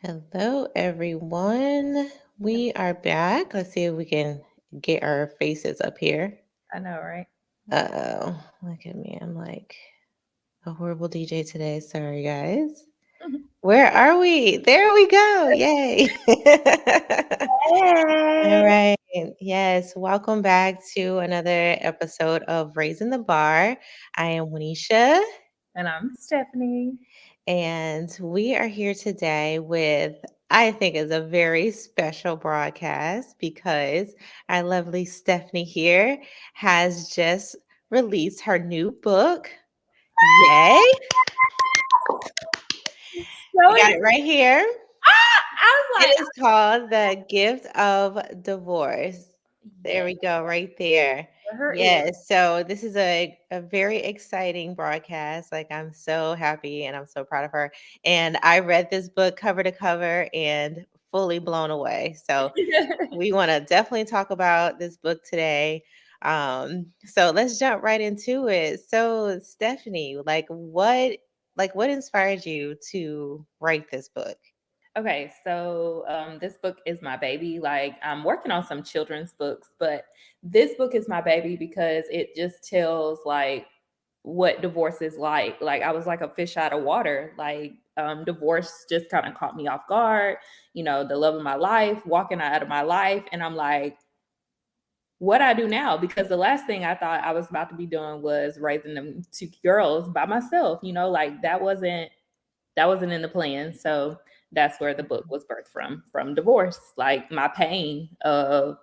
Hello, everyone. We are back. Let's see if we can get our faces up here. I know, right? Uh-oh. Look at me. I'm like a horrible DJ today. Sorry, guys. Where are we? There we go. Yay. All Hey. right. Yes. Welcome back to another episode of Raising the Bar. I am Wanisha. And I'm Stephanie. And we are here today with, I think, is a very special broadcast because our lovely Stephanie here has just released her new book. Yay! So I got it right here. I was It like, is called The Gift of Divorce. There yeah, we go, right there. where her is. Yes, so this is a very exciting broadcast. Like, I'm so happy and I'm so proud of her. And I read this book cover to cover and fully blown away. So we want to definitely talk about this book today. So let's jump right into it. So Stephanie, like what inspired you to write this book? Okay, so this book is my baby. Like, I'm working on some children's books, but this book is my baby because it just tells like what divorce is like. Like, I was like a fish out of water. Like, divorce just kind of caught me off guard. The love of my life, walking out of my life, and I'm like, what I do now, because the last thing I thought I was about to be doing was raising them two girls by myself. Like that wasn't in the plan. So that's where the book was birthed from divorce. Like, my pain of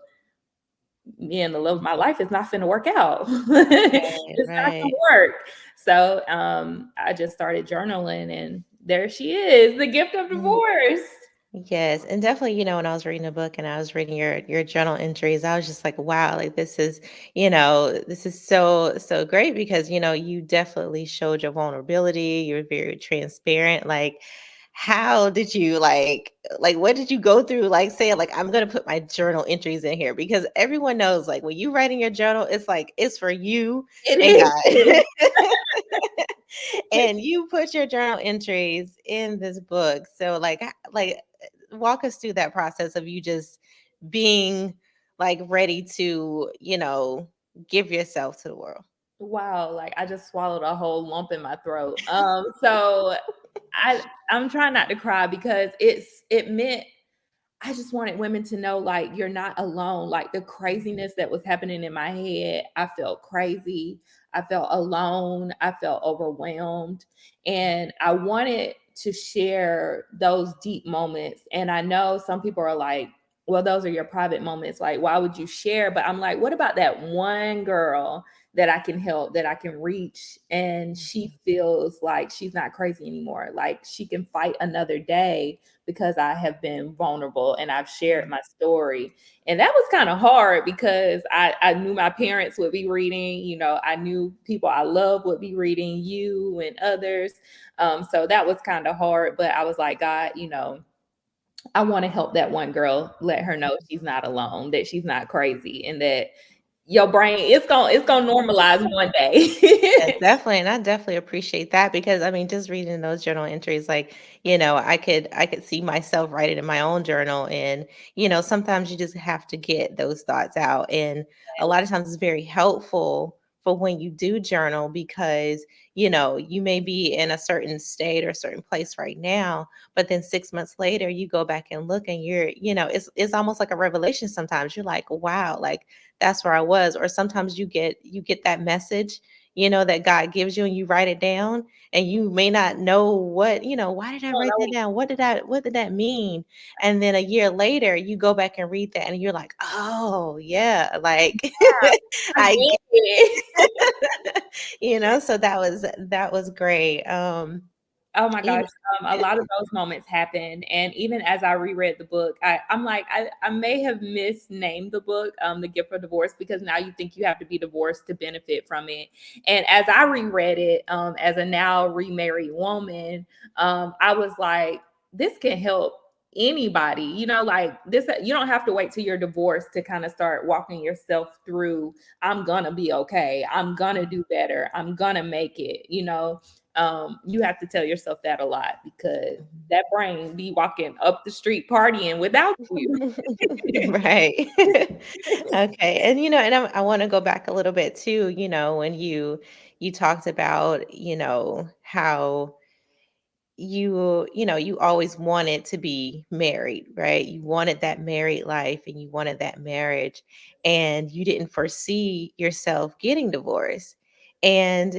me and the love of my life is not finna work out. Right, It's not right. gonna work. So I just started journaling, and there she is, the gift of divorce. Yes, and definitely, when I was reading the book and I was reading your journal entries, I was just like, wow, like this is so great because you definitely showed your vulnerability. You're very transparent. Like, how did you like what did you go through? Like saying like I'm gonna put my journal entries in here because everyone knows like when you write in your journal, it's like it's for you and It is. God. And you put your journal entries in this book. So like walk us through that process of you just being like ready to, give yourself to the world. Wow, like I just swallowed a whole lump in my throat. So I'm trying not to cry because it meant I just wanted women to know, like, you're not alone. Like, the craziness that was happening in my head, I felt crazy. I felt alone. I felt overwhelmed. And I wanted to share those deep moments. And I know some people are like, well, those are your private moments. Like, why would you share? But I'm like, what about that one girl that I can help, that I can reach, and she feels like she's not crazy anymore? Like, she can fight another day because I have been vulnerable and I've shared my story. And that was kind of hard because I knew my parents would be reading, I knew people I love would be reading, you and others. So that was kind of hard, but I was like, God, I want to help that one girl, let her know she's not alone, that she's not crazy, and that your brain it's gonna normalize one Yeah, day. definitely, and I definitely appreciate that because I mean, just reading those journal entries, like I could see myself writing in my own journal, and sometimes you just have to get those thoughts out, and a lot of times it's very helpful for when you do journal because you may be in a certain state or a certain place right now, but then 6 months later you go back and look, and it's almost like a revelation. Sometimes you're like, wow, like that's where I was, or sometimes you get that message that God gives you and you write it down and you may not know why did I Don't write know. that down? What did that mean? And then a year later you go back and read that and you're like, "Oh, yeah, like I I get get it. so that was great. Oh my You gosh, know, a lot of those moments happened, and even as I reread the book, I'm like, I may have misnamed the book, "The Gift of Divorce," because now you think you have to be divorced to benefit from it. And as I reread it, as a now remarried woman, I was like, this can help anybody. Like this, you don't have to wait till you're divorced to kind of start walking yourself through. I'm gonna be okay. I'm gonna do better. I'm gonna make it. You have to tell yourself that a lot because Mhm. that brain be walking up the street partying without you. Right. Okay. And and I want to go back a little bit too, when you talked about, how you always wanted to be married, right? You wanted that married life and you wanted that marriage, and you didn't foresee yourself getting divorced. And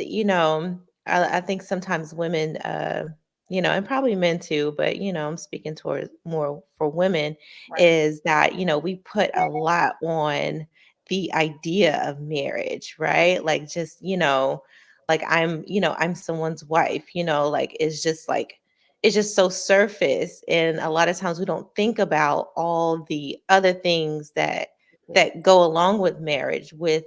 I think sometimes women, and probably men too, but I'm speaking towards more for women, Right. is that we put a lot on the idea of marriage, right? Like, just like, I'm someone's wife, like, it's just so surface, and a lot of times we don't think about all the other things that go along with marriage, with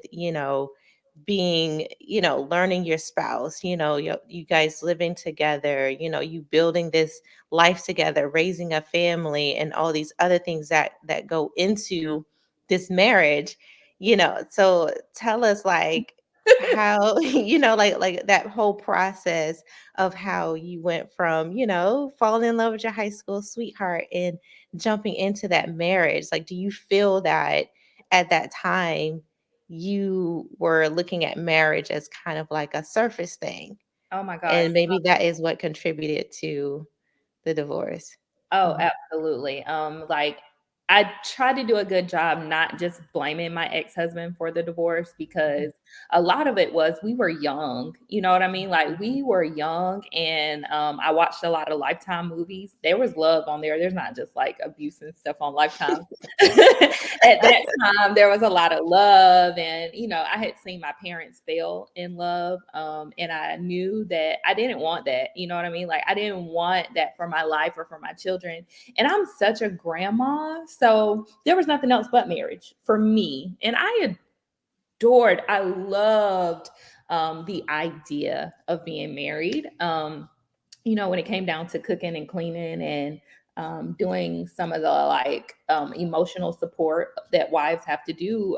being, learning your spouse, you guys living together, you building this life together, raising a family, and all these other things that go into this marriage. So tell us, like, how like that whole process of how you went from falling in love with your high school sweetheart and jumping into that marriage. Like, do you feel that at that time you were looking at marriage as kind of like a surface thing, Oh my gosh. and maybe that is what contributed to the divorce? Oh, Mhm, absolutely. Like I try to do a good job not just blaming my ex-husband for the divorce mhm, because a lot of it was we were young. You know what I mean? Like we were young and I watched a lot of Lifetime movies. There was love on there. There's not just like abuse and stuff on Lifetime. At that time there was a lot of love and I had seen my parents fail in love, and I knew that I didn't want that. You know what I mean? Like I didn't want that for my life or for my children, and I'm such a grandma, so there was nothing else but marriage for me, and I loved the idea of being married. When it came down to cooking and cleaning and doing some of the like emotional support that wives have to do,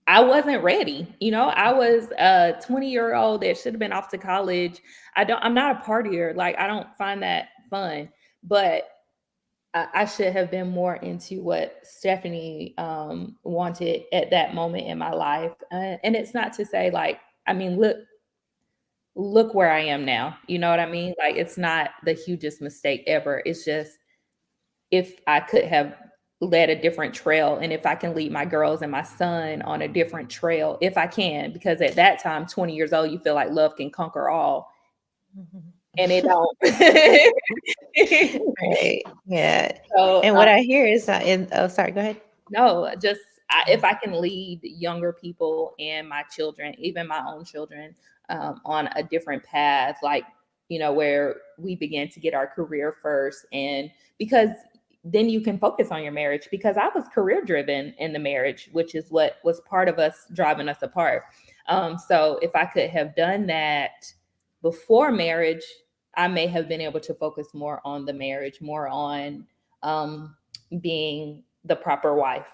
I wasn't ready. I was a 20-year-old that should have been off to college. I'm not a partier. Like I don't find that fun, but I should have been more into what Stephanie wanted at that moment in my life. And it's not to say like, I mean, look where I am now. You know what I mean? Like it's not the hugest mistake ever. It's just if I could have led a different trail and if I can lead my girls and my son on a different trail, if I can, because at that time, 20 years old, you feel like love can conquer all mhm. and it don't. Right. Yeah. so And what I hear is oh, sorry, go ahead. No, just if I can lead younger people and my children, even my own children, on a different path, like, where we begin to get our career first. And because then you can focus on your marriage, because I was career driven in the marriage, which is what was part of us driving us apart. So if I could have done that before marriage, I may have been able to focus more on the marriage, more on being the proper wife.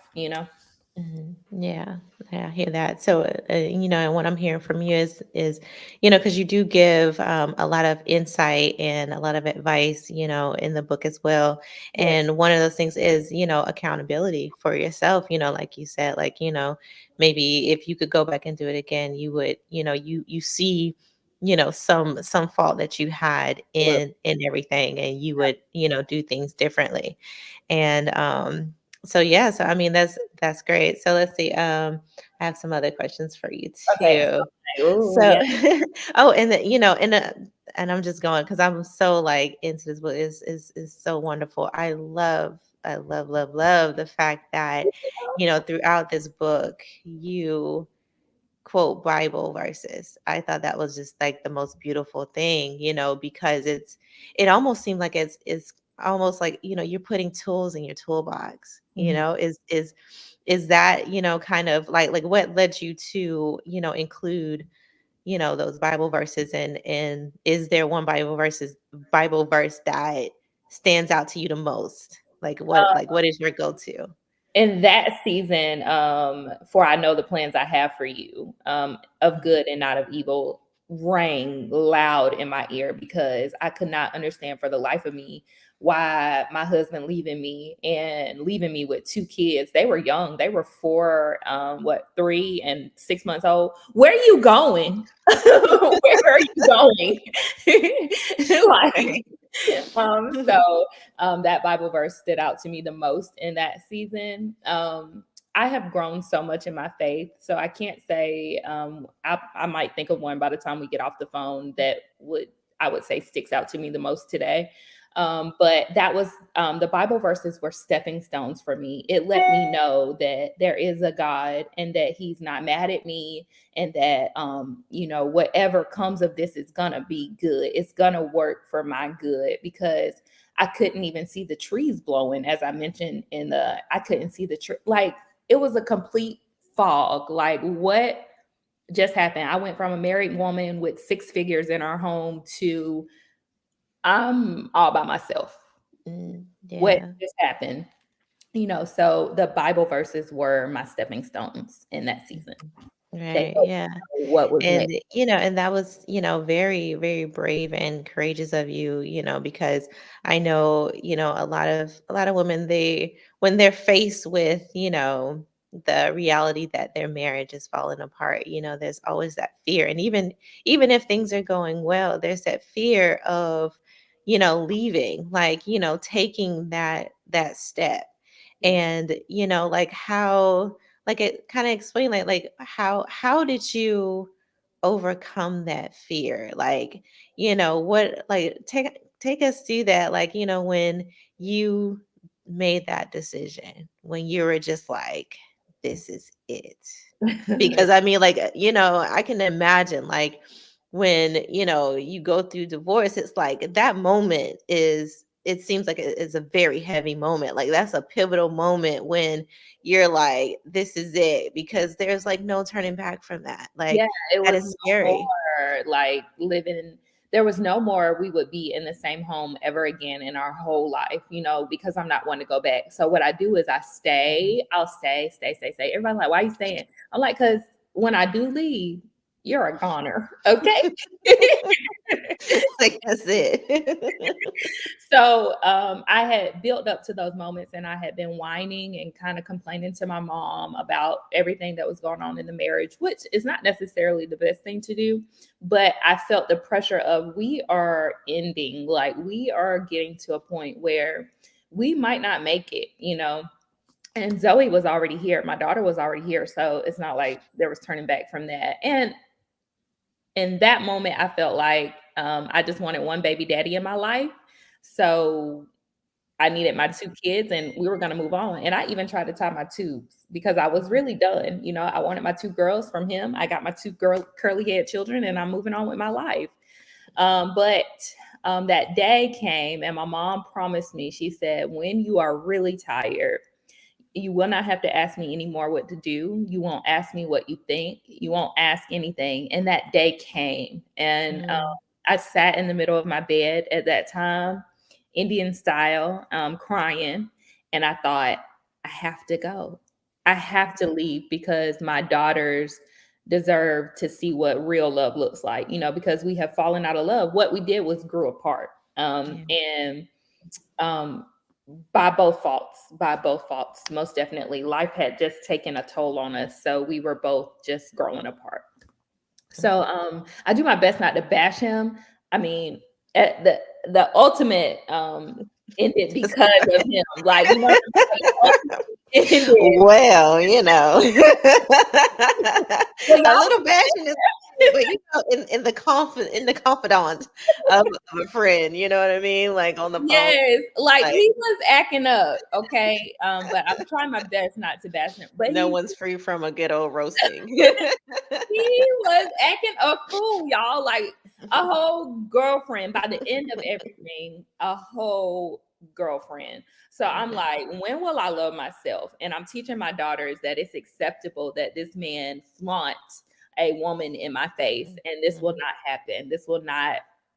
Mhm. Yeah, I hear that. So, and what I'm hearing from you is, because you do give a lot of insight and a lot of advice, in the book as well. Yes. And one of those things is, accountability for yourself. Like you said, like maybe if you could go back and do it again, you would, you see, some fault that you had Absolutely. in everything, and you would, do things differently. And so yeah, so I mean that's great. So let's see. I have some other questions for you Okay. too. Oh, So yeah. oh, and and I'm just going because I'm so like into this book. Is so wonderful. I love the fact that throughout this book you quote Bible verses. I thought that was just like the most beautiful thing, because it almost seemed like it's almost like, you're putting tools in your toolbox, Mhm. is that, kind of like what led you to, include, those Bible verses, and is there one Bible verse that stands out to you the most? Like what is your go-to? In that season, for I know the plans I have for you, of Mhm. good and not of evil. rang loud in my ear because I could not understand for the life of me why my husband leaving me and leaving me with two kids. They were young. They were 4, 3 and 6 months old. Where are you going? Where are you going? Like, Right. that Bible verse stood out to me the most in that season. I have grown so much in my faith, so I can't say I might think of one by the time we get off the phone that would say sticks out to me the most today. But that was the Bible verses were stepping stones for me. It let me know that there is a God and that He's not mad at me, and that whatever comes of this is gonna be good. It's gonna work for my good, because I couldn't even see the trees blowing, as I mentioned I couldn't see the tree. Like, it was a complete fog. Like, what just happened? I went from a married woman with 6 figures in our home to I'm all by myself. What Yeah. just happened? So the Bible verses were my stepping stones in that season. They Right. helped Yeah. me know what was And, next. and that was, very, very brave and courageous of you, because I know, a lot of women, when they're faced with, the reality that their marriage is falling apart, there's always that fear. And even if things are going well, there's that fear of, leaving, like, taking that step. Yes. And, like how, like it kind of explained, like how did you overcome that fear? Like, what, like, take us through that, like, when you made that decision, when you were just like, this is it. Because I mean, like, I can imagine, like, when, you go through divorce, it's like that moment it seems like it's a very heavy moment. Like, that's a pivotal moment when you're like, this is it, because there's like no turning back from that. Yeah, Like, it that was is no scary. more like living. There was no more we would be in the same home ever again in our whole life, because I'm not one to go back. So what I do is I Mhm. stay. I'll stay. Everybody's like, "Why you staying?" I'm like, "Cause when I do leave, you're a goner, okay?" Like, that's it. So I had built up to those moments, and I had been whining and kind of complaining to my mom about everything that was going on in the marriage, which is not necessarily the best thing to do. But I felt the pressure of, we are ending, like, we are getting to a point where we might not make it. And Zoe was already here. My daughter was already here. So it's not like there was turning back from that. And in that moment, I felt like I just wanted one baby daddy in my life. So I needed my 2 kids, and we were gonna move on, and I even tried to tie my tubes because I was really done. I wanted my 2 girls from him. I got my 2 curly haired children, and I'm moving on with my life. But that day came, and my mom promised me. She said, "When you are really tired, you will not have to ask me anymore what to do. You won't ask me what you think. You won't ask anything." And that day came, and Mm, I sat in the middle of my bed at that time, Indian style, crying. And I thought, I have to go. I have to leave, because my daughters deserve to see what real love looks like, because we have fallen out of love. What we did was grew apart. yeah. And um, by both faults, most definitely. Life had just taken a toll on us. So we were both just growing apart. So I do my best not to bash him. I mean, at the ultimate ended Just because of him. Like, what I'm saying? The ultimate ended. well, Well, a y'all little bashing is cool, but in the confidant of a friend, you know what I mean? Like, on the phone, yes, like, like, he was acting up, okay? But I'm trying my best not to bash him. But no he one's free from a good old roasting. He was acting a fool, y'all, like a whole girlfriend. By the end of everything, a whole girlfriend. So I'm Mhm, like, when will I love myself? And I'm teaching my daughters that it's acceptable that this man flaunt a woman in my face, and this will mhm. not happen.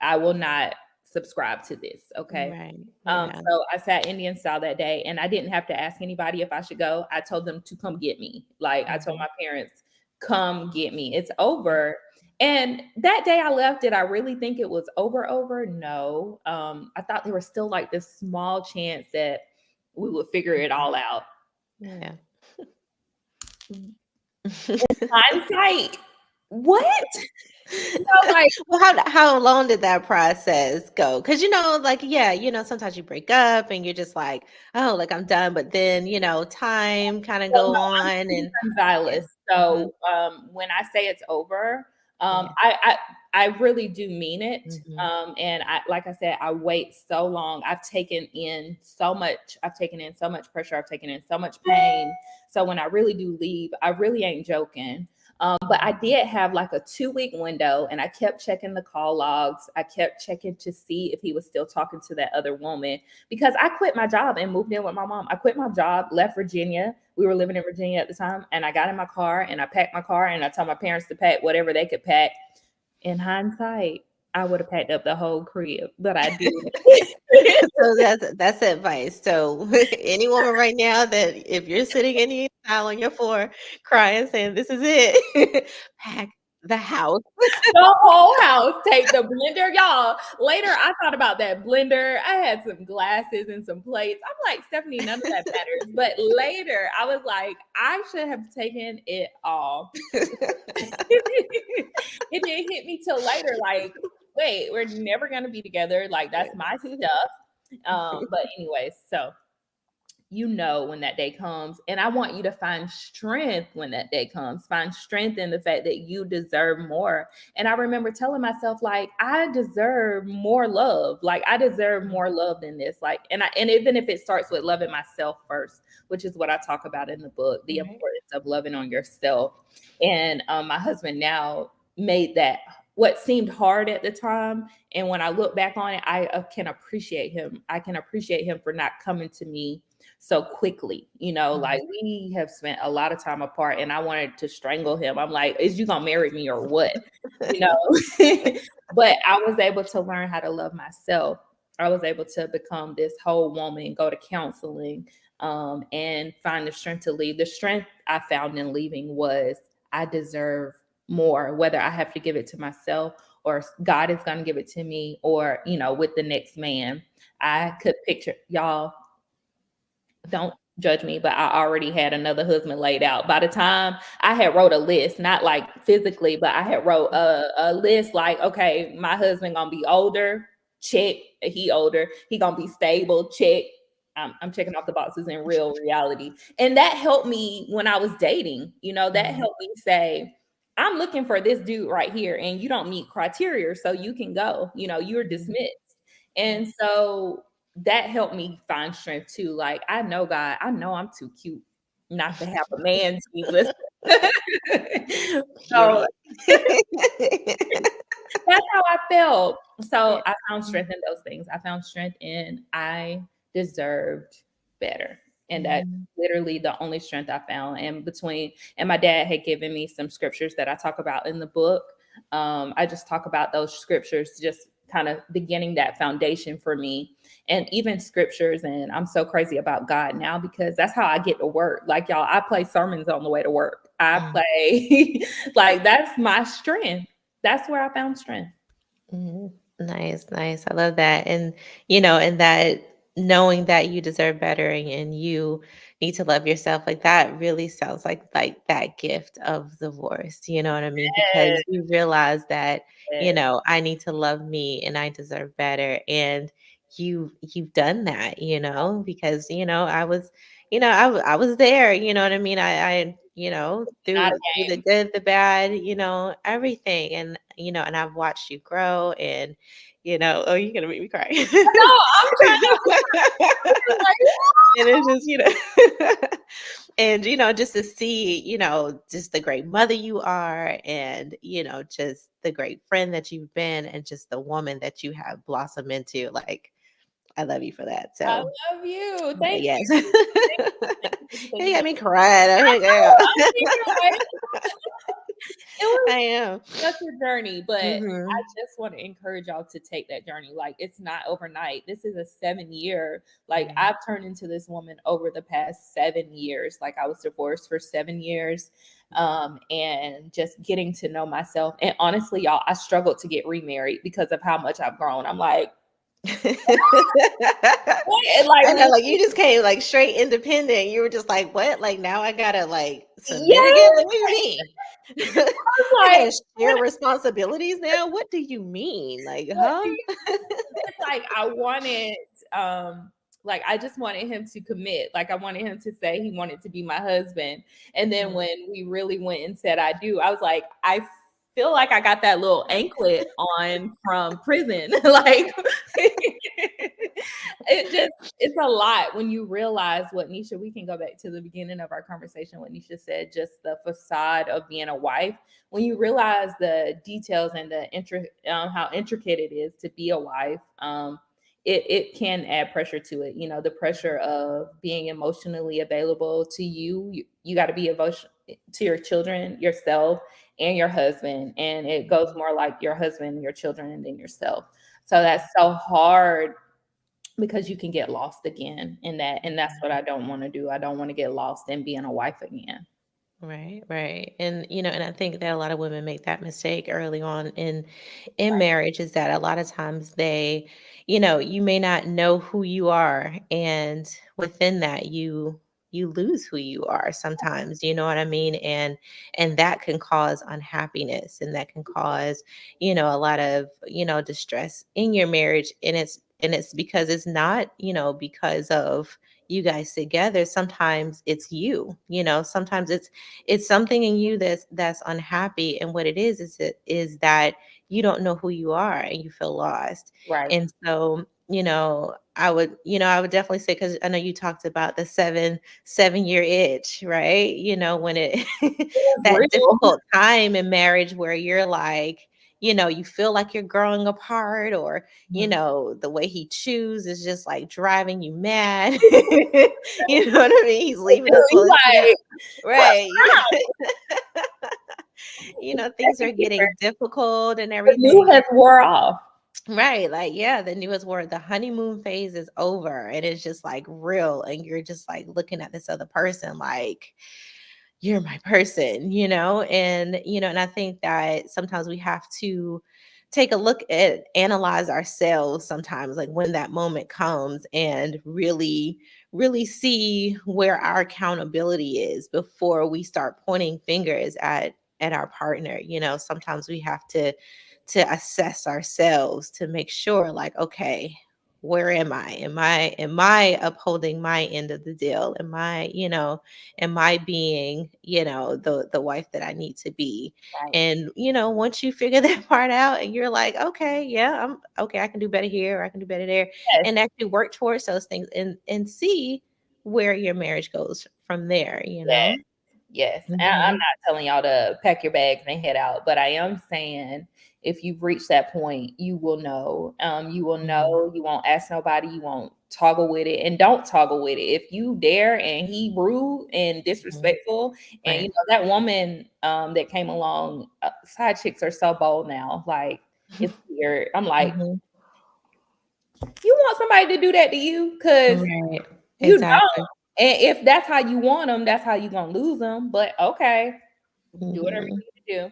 I will not subscribe to this. Okay. Right, yeah. So I sat Indian style that day, and I didn't have to ask anybody if I should go. I told them to come get me. Like, I told Mhm, my parents, come get me. It's over. And that day I left, did I really think it was over? No. I thought there was still like this small chance that we would figure it Mhm. all out. Yeah. Hindsight, what? Like, Well, how long did that process go? Because like, yeah, sometimes you break up and you're just like, "Oh, like, I'm done," but then, time kinda well, go no, I'm on Team and yeah. Gonzalez. Mhm. So, when I say it's over, Yeah. I really do mean it. Mhm. And like I said, I wait so long. I've taken in so much. I've taken in so much pressure. I've taken in so much pain. So when I really do leave, I really ain't joking. But I Mhm. did have like a 2 week window, and I kept checking the call logs. I kept checking to see if he was still talking to that other woman, because I quit my job and moved in with my mom. I quit my job, left Virginia. We were living in Virginia at the time, and I got in my car and I packed my car and I told my parents to pack whatever they could pack. In hindsight, I would have packed up the whole crib, but I didn't. So that's advice. So any woman right now that if you're sitting in the aisle on your floor crying saying, "This is it," pack the house. The whole house, take the blender, y'all. Later, I thought about that blender. I had some glasses and some plates. I'm like, Stephanie, none of that matters. But later, I was like, I should have taken it all. It didn't hit me till later. Like, wait, we're never gonna be together. Like, that's my stuff. But anyways, so when that day comes, and I want you to find strength when that day comes. Find strength in the fact that you deserve more. And I remember telling myself, like, I deserve more love. Like, I deserve more love than this. Like, and even if it starts with loving myself first, which is what I talk about in the book, the Right. importance of loving on yourself. And my husband now made that what seemed hard at the time, and when I look back on it, I can appreciate him. I can appreciate him for not coming to me so quickly. Like, Mhm. we have spent a lot of time apart, and I wanted to strangle him. I'm like, is you gonna marry me or what? You know? But I was able to learn how to love myself. I was able to become this whole woman, go to counseling, and find the strength to leave. The strength I found in leaving was I deserve more, whether I have to give it to myself or God is going to give it to me, or, with the next man. I could picture, y'all, don't judge me, but I already had another husband laid out. By the time I had wrote a list, not like physically, but I had wrote a list like, okay, my husband gonna be older, check. He older, he gonna be stable, check. I'm checking off the boxes in real reality. And that helped me when I was dating. That Mhm. helped me say, I'm looking for this dude right here, and you don't meet criteria, so you can go. You're Mhm. dismissed. Yeah. And so that helped me find strength too. Like, I know, God, I know I'm too cute not to have a man, Jesus. So Period. that's how I felt. Yeah. So I found Mhm. strength in those things. I found strength in I deserved better. And that's Mhm. literally the only strength I found. And my dad had given me some scriptures that I talk about in the book. I just talk about those scriptures, just kind of beginning that foundation for me. And even scriptures. And I'm so crazy about God now because that's how I get to work. Like, y'all, I play sermons on the way to work. I Mm. play, like, that's my strength. That's where I found strength. Mhm. Nice, nice. I love that. And, and that knowing that you deserve better and you need to love yourself, like that really sounds like that gift of divorce. You know what I mean? Because Yes, you realize that, yes. I need to love me and I deserve better. And you've done that, because, I was there, you know what I mean? I Not a through the game. good, the bad, everything. And I've watched you grow and, oh, you're gonna make me cry. No, I'm trying not to cry, like, And it's just, and, just to see, just the great mother you are and, just the great friend that you've been and just the woman that you have blossomed into. Like, I love you for that. I So, love you. but Thank yes. you. Thank you. Thank you. Thank You you. got me crying. I Oh, know, girl. I'm thinking like It was I am. such a journey, but I Mhm. just want to encourage y'all to take that journey. Like, it's not overnight. This is a 7 year. Like, Right. I've turned into this woman over the past 7 years. Like, I was divorced for 7 years, and just getting to know myself. And honestly, y'all, I struggled to get remarried because of how much I've grown. I'm like, what? Like, I know, when like, you just came, like, straight independent. You were just like, "What? Like, now I gotta, like, submit again? yes, Like, what do you mean? I was I like, gotta share responsibilities now? What do you mean? Like, what do huh?" you it's like I wanted, like, I just wanted him to commit. Like, I wanted him to say he wanted to be my husband. And then Mm. when we really went and said I do, I was like, I feel like I got that little anklet on from prison. Like, it just, it's a lot when you realize what Nisha, we can go back to the beginning of our conversation, what Nisha said, just the facade of being a wife. When you realize the details and how intricate it is to be a wife, it can add pressure to it. You know, the pressure of being emotionally available to you. You got to be emotional to your children, yourself, and your husband. And it goes Mhm. more like your husband, your children, and then yourself. So that's so hard because you can get lost again in that. And that's what I don't want to do. I don't want to get lost in being a wife again. Right, right. And and I think that a lot of women make that mistake early on in marriage is that a lot of times they, you may not know who you are, and within that you lose who you are sometimes, you know what I mean? And that can cause unhappiness, and that can cause, a lot of, distress in your marriage, and it's because it's not, because of you guys together. Sometimes it's sometimes it's something in you that's unhappy, and what it is that you don't know who you are and you feel lost. Right. And so, I would definitely say, because I know you talked about the 7 year itch, right? When it It's that real. difficult time in marriage where you're like, you feel like you're growing apart, or Mhm. the way he chews is just like driving you mad. You know what I mean? He's leaving us You all this like, right. Things are the getting difficult and new everything. has wore off. Right. Like, yeah, the newest word, the honeymoon phase is over, and it's just like real. And you're just like looking at this other person like, you're my person, and I think that sometimes we have to take a look at analyze ourselves sometimes, like when that moment comes, and really see where our accountability is before we start pointing fingers at our partner. Sometimes we have to assess ourselves to make sure, like, okay, where am I? Am I upholding my end of the deal? Am I being, the wife that I need to be? Right. And once you figure that part out, and you're like, okay, yeah, I'm okay, I can do better here, or I can do better there, Yes. and actually work towards those things, and see where your marriage goes from there, you Yes. know? Yes. And I'm Mhm. not telling y'all to pack your bags and head out, but I am saying if you've reached that point, you will know. You will Mhm. know. You won't ask nobody. You won't toggle with it, and don't toggle with it. If you dare and he rude and Mhm. disrespectful, and Right. that woman that came along, side chicks are so bold now. Like, it's weird. I'm like, Mhm. you want somebody to do that to you? Because Right. you don't. Exactly. And if that's how you want them, that's how you gonna lose them. But okay, do whatever Mhm. you need to do.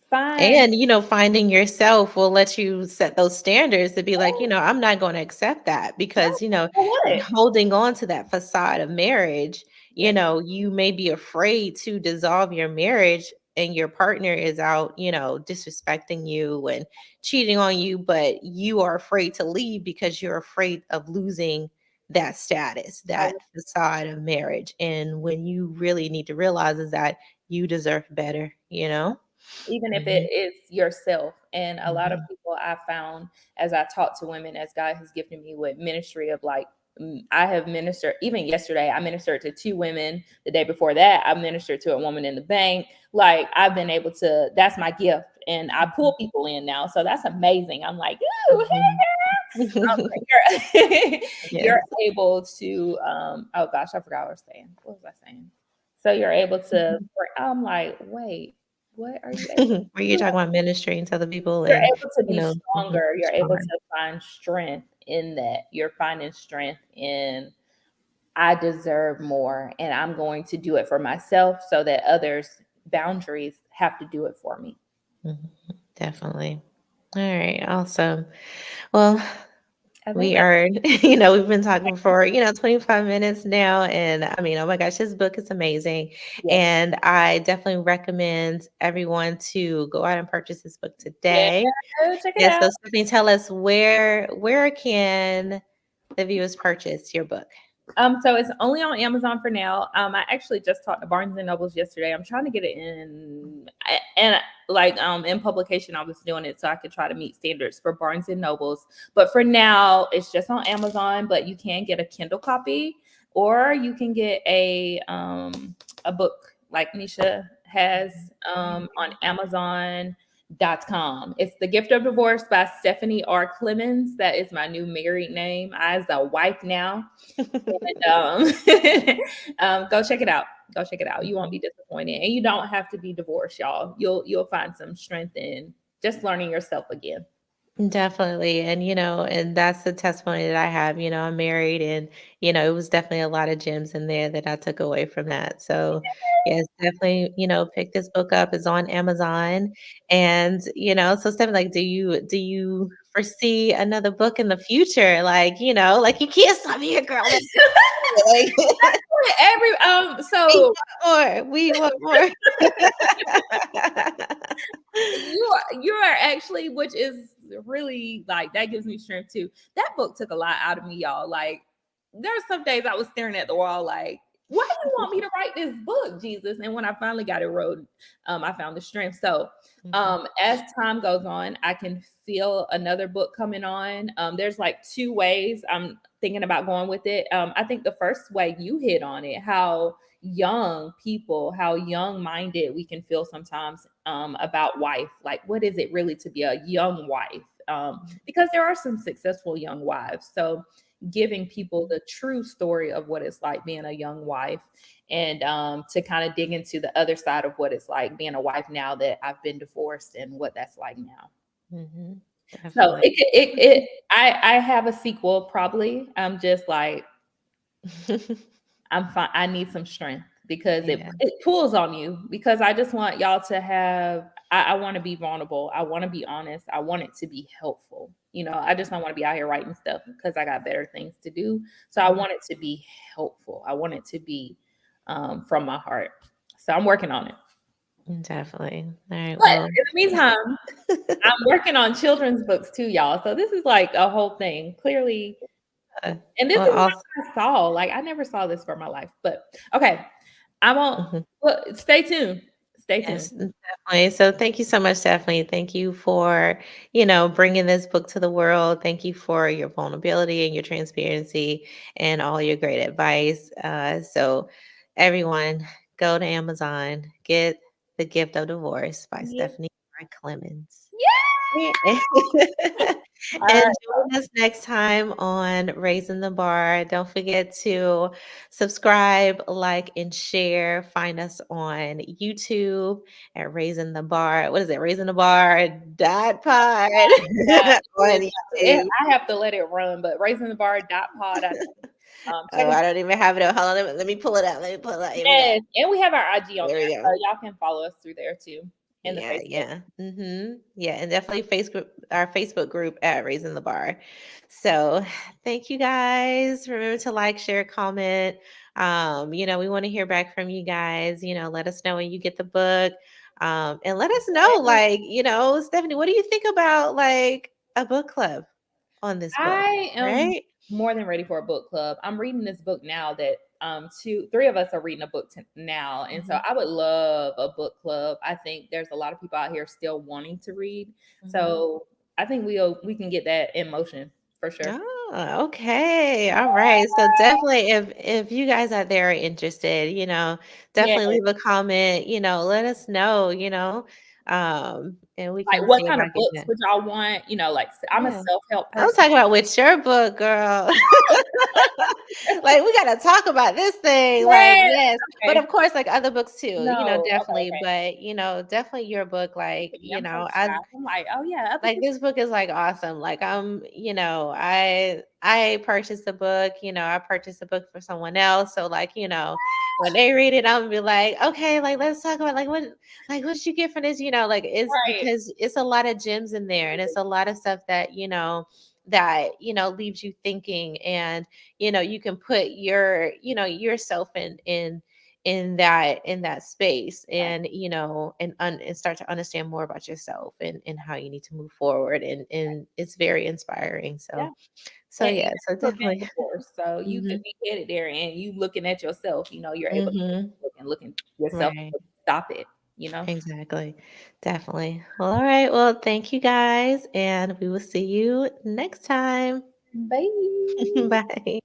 Fine. And, finding yourself will let you set those standards to be like, I'm not going to accept that, No, because, for what? holding on to that facade of marriage, Yes, you may be afraid to dissolve your marriage, and your partner is out, disrespecting you and cheating on you, but you are afraid to leave because you're afraid of losing that status, I that facade of marriage. And when you really need to realize is that you deserve better. even if it Mhm, is yourself. And a lot of mhm, people I found as I talk to women, as God has gifted me with ministry of like, I have ministered, even yesterday, I ministered to two women. The day before that, I ministered to a woman in the bank. Like, I've been able to, that's my gift. And I mhm, pull people in now. So that's amazing. I'm like, ooh, mhm. you're, you're Yes. able to, oh gosh, I forgot what I was saying. What was I saying? So you're able to, Mhm. I'm like, wait. what are you able to Were you do? talking about ministering to other people You're and, able to you be know, mhm, stronger. You're able stronger. to find strength in that. You're finding strength in I deserve more and I'm going to do it for myself so that others' boundaries have to do it for me. Mhm, definitely. All right, awesome. Well, I think we that's are, we've been talking for, 25 minutes now. And I mean, oh my gosh, this book is amazing. yes. And I definitely recommend everyone to go out and purchase this book Yeah, today. check it Yes. out. So Stephanie, tell us where can the viewers purchase your book? So it's only on Amazon for now. I actually just talked to Barnes and Nobles yesterday. I'm trying to get it in and like in publication. I was doing it so I could try to meet standards for Barnes and Nobles. But for now, it's just on Amazon. But you can get a Kindle copy, or you can get a book like Nisha has on Amazon.com. It's The Gift of Divorce by Stephanie R. Clemens. That is my new married name. I as a wife now. And go check it out. Go check it out. You won't be Mhm. disappointed, and you don't have to be divorced, y'all. You'll find some strength in just learning yourself again. Definitely. And, and that's the testimony that I have. I'm married and, it was definitely a lot of gems in there that I took away from that. So, yes, definitely, pick this book up. It's on Amazon. And, so Stephen, like, do you foresee another book in the future? Like, like you can't stop here, girl. Like, Every we so want more. We want more. you are actually, which is really like that gives me strength too. That book took a lot out of me, y'all. Like there's some days I was staring at the wall like, why do you want me to write this book, Jesus? And when I finally got it wrote, I found the strength. So Mhm. as time goes on, I can feel another book coming on. There's like two ways I'm thinking about going with it. I think the first way you hit on it, how young people, how young minded we can feel sometimes about wife. Like, what is it really to be a young wife? Because there are some successful young wives. So, giving people the true story of what it's like being a young wife and to kind of dig into the other side of what it's like being a wife now that I've been divorced and what that's like now. Mhm. So Definitely. I have a sequel probably. I'm just like I'm fine. I need some strength because Yeah. it pulls on you because I just want y'all to have I want to be vulnerable. I want to be honest. I want it to be helpful. I just don't want to be out here writing stuff because I got better things to do. So I Mhm. want it to be helpful. I want it to be from my heart. So I'm working on it. Definitely. All right. But Well, in the meantime, I'm working on children's books too, y'all. So this is like a whole thing. Clearly, uh, and this well, is also, not what I saw. Like I never saw this for my life. But okay, I'm on. mhm. Well, stay tuned. Stay tuned. Yes, definitely. So thank you so much, Stephanie. Thank you for, bringing this book to the world. Thank you for your vulnerability and your transparency and all your great advice. So everyone, go to Amazon, get The Gift of Divorce by Yeah. Stephanie R. Clemens. Yeah. Yeah. All And right. join us next time on Raising the Bar. Don't forget to subscribe, like, and share. Find us on YouTube at Raising the Bar. What is it? Raising the Bar dot pod on YouTube. I have to let it run, but raising the bar dot pod. I think. Check Oh, us. I don't even have it. Hold on. Let me pull it out. Let me pull it out. Here we go. Yes, and we have our IG on There we there, go. so y'all can follow us through there too, in the Yeah, Facebook. yeah. Yeah, and definitely Facebook our Facebook group at Raising the Bar. So thank you guys. Remember to like, share, comment. We want to hear back from you guys. Let us know when you get the book. And let us know, like, Stephanie, what do you think about like a book club on this book? I am Right? more than ready for a book club. I'm reading this book now that three of us are reading a book now, and so Mhm, I would love a book club. I think there's a lot of people out here still wanting to read, mhm. so I think we can get that in motion for sure. Oh, okay. All right. So definitely if you guys out there are interested, Yeah, definitely leave a comment, let us know, And we Like, can what see kind of about getting books that. would y'all want? Like, I'm a Yeah. self-help I'm person. talking about with your book, girl. Like, we gotta talk about this thing, like, Yes, yes, but okay. of course, like, other books too, No, okay, definitely, okay. but, definitely your book, Look like, at me, I'm so shy. I'm like, "Oh, yeah, other like, people." this book is, like, awesome, like, I purchased the book, I purchased a book for someone else, so, like, when they read it, Imma be like, "Okay, like, let's talk about, what did you get for this?" Like, it's Right. because it's a lot of gems in there, and it's a lot of stuff that leaves you thinking, and, you can put yourself in that space, Right. and and start to understand more about yourself, and how you need to move forward, and it's very inspiring, Yeah. so And yeah, so you've never been definitely. before, so you could Mhm. be headed there and you looking at yourself, you're able to Mhm. look and yourself Right. and stop it, you know? Exactly. Definitely. Well, all right, well, thank you guys, and we will see you next time. Bye. Bye.